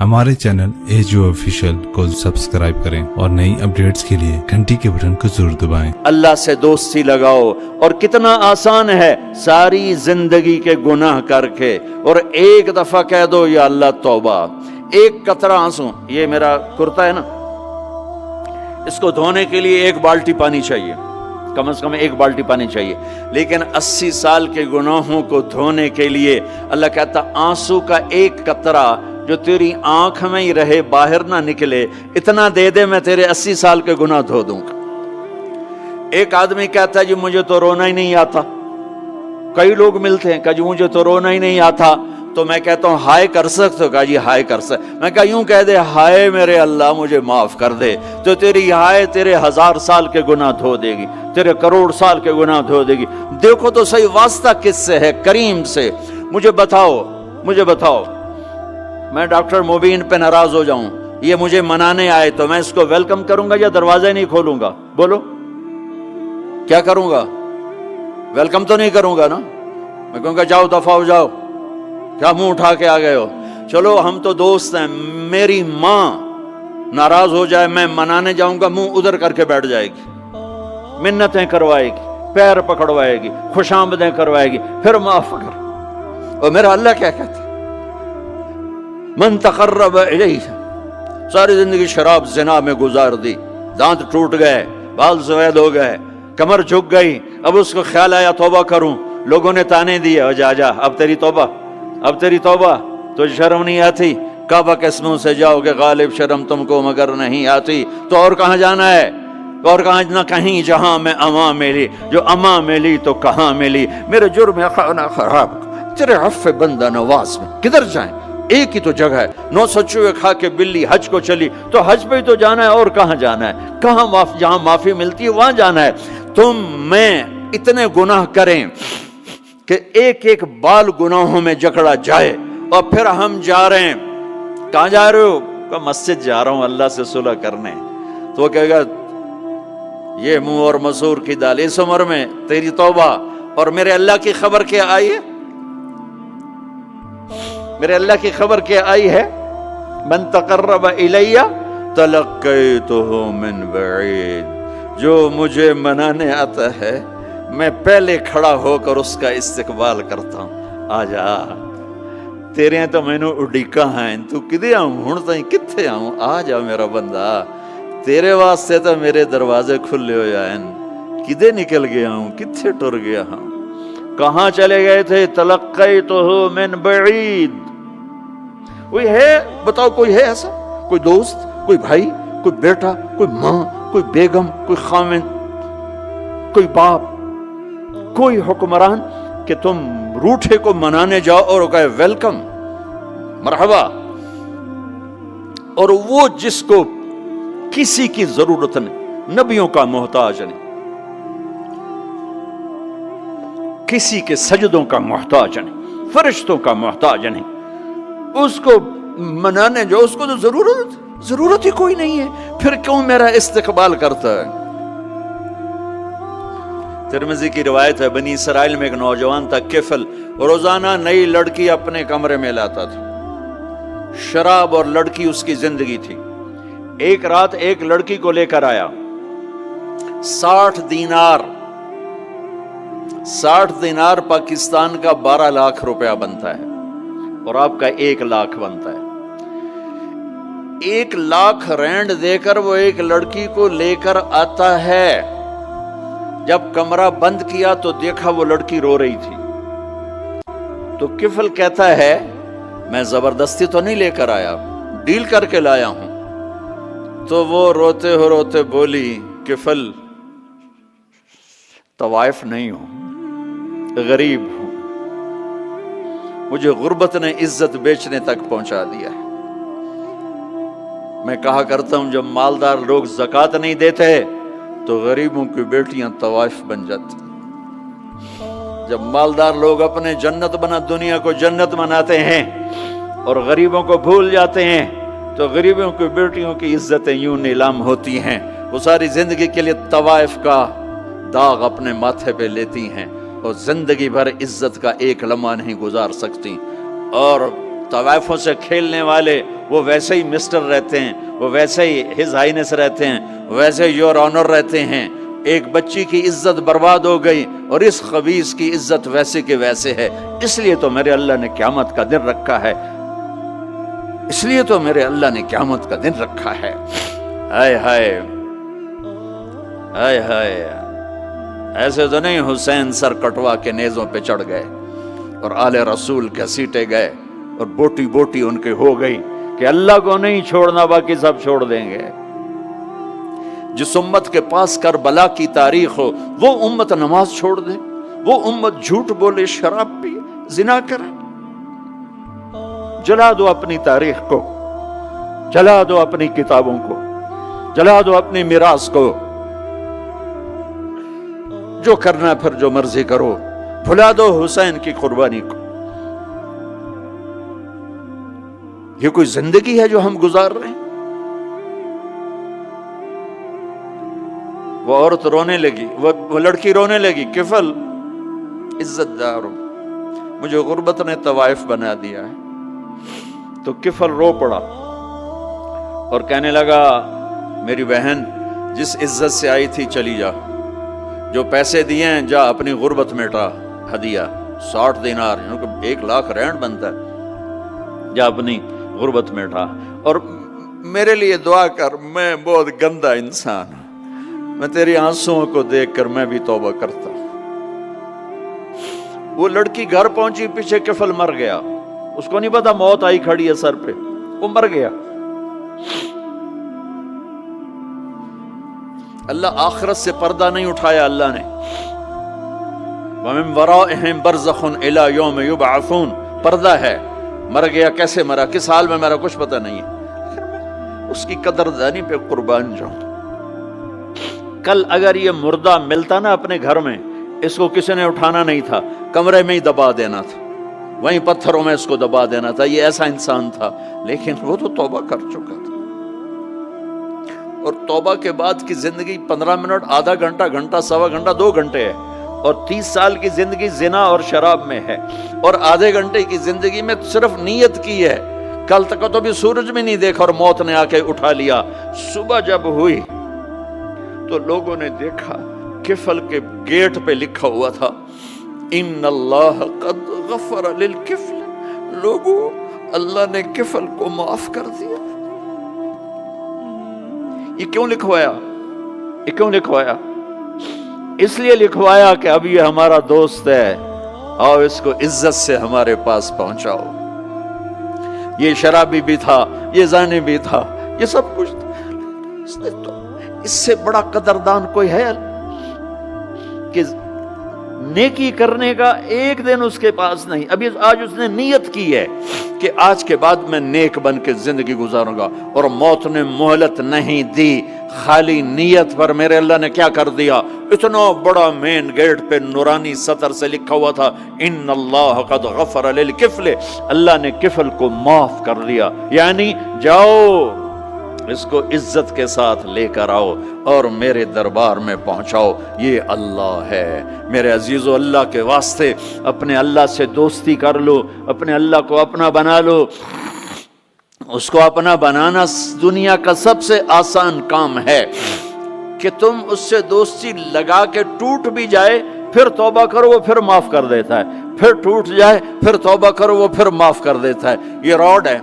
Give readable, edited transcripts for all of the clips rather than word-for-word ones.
हमारे channel edu official को subscribe करें और नई अपडेट्स के लिए घंटी के बटन को जरूर दबाएं। अल्लाह से दोस्ती लगाओ। और कितना आसान है, सारी जिंदगी के गुनाह करके और एक दफा कह दो या अल्लाह तौबा। एक कतरा आंसू, ये मेरा कुर्ता है ना, इसको धोने के लिए एक बाल्टी पानी चाहिए, कम से कम एक बाल्टी पानी चाहिए। लेकिन 80 साल के गुनाहों को धोने के लिए अल्लाह कहता आंसू का एक कतरा जो तेरी आंख में ही रहे, बाहर ना निकले, इतना दे दे, मैं तेरे 80 साल के गुनाह धो दूंगा। एक आदमी कहता है जी मुझे तो रोना ही नहीं आता। कई लोग मिलते हैं, कहा जी मुझे तो रोना ही नहीं आता। तो मैं कहता हूँ हाय कर सकते हो? कहा जी हाय कर सकते। मैं कहा यूं कह दे, हाय मेरे अल्लाह मुझे माफ कर दे, तो तेरी हाय तेरे 1000 साल के गुनाह धो देगी, तेरे करोड़ साल के गुनाह धो देगी। देखो तो सही, वास्ता किससे है? करीम से। मुझे बताओ मैं डॉक्टर मुबीन पे नाराज हो जाऊं, ये मुझे मनाने आए, तो मैं इसको वेलकम करूंगा या दरवाजा नहीं खोलूंगा? बोलो क्या करूंगा? वेलकम तो नहीं करूंगा ना। मैं कहूंगा जाओ दफा हो जाओ, क्या मुंह उठा के आ गए हो? चलो हम तो दोस्त हैं। मेरी माँ नाराज हो जाए, मैं मनाने जाऊंगा, मुंह उधर करके बैठ जाएगी, मिन्नतें करवाएगी, पैर पकड़वाएगी, खुशामदें करवाएगी, फिर माफ कर। और मेरा अल्लाह क्या कहता है? मन तकर्रब इलैहि, सारी जिंदगी शराब ज़िना में गुजार दी, दांत टूट गए, बाल सफेद हो गए, कमर झुक गई, अब उसको ख्याल आया तौबा करूं, लोगों ने ताने दिए, जा जा अब तेरी तौबा, अब तेरी तौबा, तो शर्म नहीं आती? काबा के मुंह से जाओगे, गालिब शर्म तुमको मगर नहीं आती, तो और कहाँ जाना है? और कहाँ ना कहीं जहां में अमा मिली, जो अमा मिली तो कहाँ मिली। मेरे जुर्म खाना खराब, तेरे अफ़्फ़े बंदा नवाज में किधर जाएं? एक ही तो जगह है, 9 सच्चुए खा के बिल्ली हज को चली, तो हज पे ही तो जाना है, और कहाँ जाना है? कहाँ जहां माफी मिलती है वहां जाना है। तुम मैं इतने गुनाह करें कि एक एक बाल गुनाहों में जकड़ा जाए, और फिर हम जा रहे हैं। कहाँ जा रहे हो? कहा मस्जिद जा रहा हूं अल्लाह से सुलह करने। तो वो कहेगा ये मुंह और मसूर की दाल, इस उम्र में तेरी तौबा, और मेरे अल्लाह की खबर क्या आई है? मेरे अल्लाह की खबर क्या आई है? मन तकर्रब इलैया तलक्कैतुहु मिन बईद, जो मुझे मनाने आता है मैं पहले खड़ा होकर उसका इस्तकबाल करता हूं। आजा तेरे तो मैनू उड़ीका हैं, तू किदे आऊं हुण ताईं, कित्थे आऊं? आ जा मेरा बंदा, तेरे वास्ते तो मेरे दरवाजे खुले होए हैं, किदे निकल गया हूं, कित्थे टुर गया हूं, कहां चले गए थे? तलक्कैतुहु मिन बईद। कोई है? बताओ कोई है ऐसा? कोई दोस्त, कोई भाई, कोई बेटा, कोई माँ, कोई बेगम, कोई खामिन, कोई बाप, कोई हुक्मरान कि तुम रूठे को मनाने जाओ और कहे वेलकम, मरहबा। और वो जिसको किसी की जरूरत नहीं, नबियों का मोहताज नहीं, किसी के सजदों का मोहताज नहीं, फरिश्तों का मोहताज नहीं, उसको मनाने जो, उसको तो जरूरत ही कोई नहीं है, फिर क्यों मेरा इस्तकबाल करता है? तिरमिज़ी की रिवायत है, बनी इसराइल में एक नौजवान था किफल, रोजाना नई लड़की अपने कमरे में लाता था। शराब और लड़की उसकी जिंदगी थी। एक रात एक लड़की को लेकर आया, 60 दिनार पाकिस्तान का 12 लाख रुपया बनता है, और आपका 1 लाख बनता है। 1 लाख रैंड देकर वो एक लड़की को लेकर आता है। जब कमरा बंद किया तो देखा वो लड़की रो रही थी। तो किफल कहता है मैं जबरदस्ती तो नहीं लेकर आया, डील करके लाया हूं। तो वो रोते बोली किफल तवाइफ नहीं हूं, गरीब हूं, मुझे गुर्बत ने इज्जत बेचने तक पहुंचा दिया है। मैं कहा करता हूं जब मालदार लोग ज़कात नहीं देते तो गरीबों की बेटियां तवाइफ बन जाती। जब मालदार लोग अपने जन्नत बना दुनिया को जन्नत बनाते हैं और गरीबों को भूल जाते हैं, तो गरीबों की बेटियों की इज्जतें यूं नीलाम होती हैं। वो सारी जिंदगी के लिए तवाइफ का दाग अपने माथे पे लेती हैं और जिंदगी भर इज्जत का एक लम्हा नहीं गुजार सकती। और तवाइफों से खेलने वाले वो वैसे ही मिस्टर रहते हैं, वो वैसे ही हिज हाइनेस रहते हैं, वैसे योर ऑनर रहते हैं। एक बच्ची की इज्जत बर्बाद हो गई और इस खबीस की इज्जत वैसे के वैसे है। इसलिए तो मेरे अल्लाह ने क़यामत का दिन रखा है, इसलिए तो मेरे अल्लाह ने क़यामत का दिन रखा है। हाय हाय हाय हाय, ऐसे तो नहीं हुसैन सर कटवा के नेज़ों पे चढ़ गए और आले रसूल घसीटे गए और बोटी बोटी उनके हो गई कि अल्लाह को नहीं छोड़ना, बाकी सब छोड़ देंगे। जिस उम्मत के पास करबला की तारीख हो वो उम्मत नमाज छोड़ दे, वो उम्मत झूठ बोले, शराब पिए, जिना करे। जला दो अपनी तारीख को, जला दो अपनी किताबों को, जला दो अपनी मिरास को। जो करना फिर जो मर्जी करो, भुला दो हुसैन की कुर्बानी को। ये कोई जिंदगी है जो हम गुजार रहे हैं? वो औरत रोने लगी, वो लड़की रोने लगी, किफल इज्जतदार हो, मुझे गुर्बत ने तवाइफ बना दिया है। तो किफल रो पड़ा और कहने लगा, मेरी बहन जिस इज्जत से आई थी चली जा, जो पैसे दिए हैं जा अपनी गुर्बत मिटा, हदिया 60 दिनार, 1 लाख रैंड बनता है, जा अपनी गुर्बत मिटा और मेरे लिए दुआ कर, मैं बहुत गंदा इंसान हूं, मैं तेरी आंसुओं को देखकर मैं भी तौबा करता हूं। वो लड़की घर पहुंची, पीछे किफल मर गया, उसको नहीं पता मौत आई खड़ी है सर पे, वो मर गया। अल्लाह आखिरत से पर्दा नहीं उठाया अल्लाह ने। वमिन वराइहिम बरज़खुन इला यौम युबअसून, पर्दा है, मर गया, कैसे मरा, किस हाल में मरा, कुछ पता नहीं है। उसकी कदरदानी पे कुर्बान जाऊं। कल अगर ये मुर्दा मिलता ना अपने घर में, इसको किसी ने उठाना नहीं था, कमरे में ही दबा देना था, वहीं पत्थरों में इसको दबा देना था। ये ऐसा इंसान था, लेकिन वो तो तौबा कर चुका था। और तौबा के बाद की जिंदगी 15 मिनट, आधा घंटा, घंटा, सवा घंटा, 2 घंटे है। और 30 साल की जिंदगी जिना और शराब में है, और आधे घंटे की जिंदगी में सिर्फ नीयत की है। कल तक तो भी सूरज में नहीं देखा और मौत ने आके उठा लिया। सुबह जब हुई तो लोगों ने देखा किफल के गेट पे लिखा हुआ था, इन्नल्लाह कद गफर लिल किफल। लोगों, अल्लाह ने किफल को माफ कर दिया। ये क्यों लिखवाया? ये क्यों लिखवाया? इसलिए लिखवाया कि अब ये हमारा दोस्त है, आओ इसको इज्जत से हमारे पास पहुंचाओ। ये शराबी भी था, ये जाने भी था, ये सब कुछ था। तो इससे बड़ा कदरदान कोई है कि नेकी करने का एक दिन उसके पास नहीं। अभी आज उसने नियत की है कि आज के बाद मैं नेक बन के जिंदगी गुजारूंगा, और मौत ने मोहलत नहीं दी। खाली नियत पर मेरे अल्लाह ने क्या कर दिया, इतना बड़ा मेन गेट पे नूरानी सतर से लिखा हुआ था, इन्नल्लाह कद गफर लिल किफल। अल्लाह ने किफल को माफ कर दिया, यानी जाओ इसको इज्जत के साथ लेकर आओ और मेरे दरबार में पहुंचाओ। ये अल्लाह है। मेरे अजीजों, अल्लाह के वास्ते अपने अल्लाह से दोस्ती कर लो, अपने अल्लाह को अपना बना लो। उसको अपना बनाना दुनिया का सबसे आसान काम है कि तुम उससे दोस्ती लगा के टूट भी जाए, फिर तौबा करो, वो फिर माफ कर देता है। फिर टूट जाए, फिर तौबा करो, वो फिर माफ कर देता है। ये रॉड है,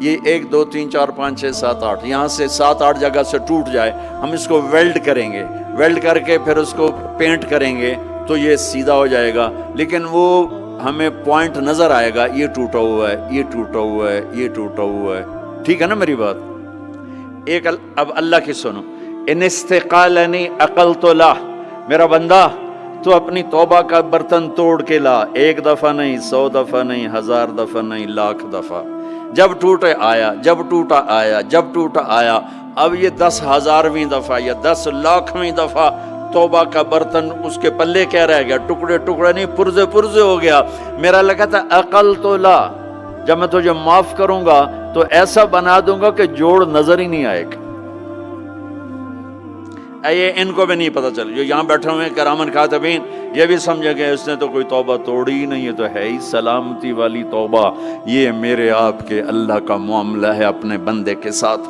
ये 1 2 3 4 5 6 7 8, यहाँ से 7 8 जगह से टूट जाए, हम इसको वेल्ड करेंगे, वेल्ड करके फिर उसको पेंट करेंगे तो ये सीधा हो जाएगा। लेकिन वो हमें पॉइंट नजर आएगा, ये टूटा हुआ है, ये टूटा हुआ है, ये टूटा हुआ है। ठीक है ना मेरी बात? एक अब अल्लाह की सुनो, इनिस्तिकालनी अकल तो ला, मेरा बंदा तो अपनी तौबा का बर्तन तोड़ के ला। 1 दफा नहीं, 100 दफा नहीं, 1000 दफा नहीं, लाख दफा। जब टूटे आया, जब टूटा आया, जब टूटा आया। अब ये 10,000वीं दफा या 10 लाखवीं दफा तौबा का बर्तन उसके पल्ले क्या रह गया? टुकड़े टुकड़े नहीं, पुर्जे पुर्जे हो गया। मेरा लगा था अकल तो ला, जब मैं तुझे माफ करूंगा तो ऐसा बना दूंगा कि जोड़ नजर ही नहीं आएगा। یہ ان کو بھی نہیں پتہ چل، جو یہاں بیٹھے ہوئے ہیں کرامن کاتبین، یہ بھی سمجھے کہ اس نے تو کوئی توبہ توڑی ہی نہیں، یہ تو ہے ہی سلامتی والی توبہ۔ یہ میرے آپ کے اللہ کا معاملہ ہے اپنے بندے کے ساتھ۔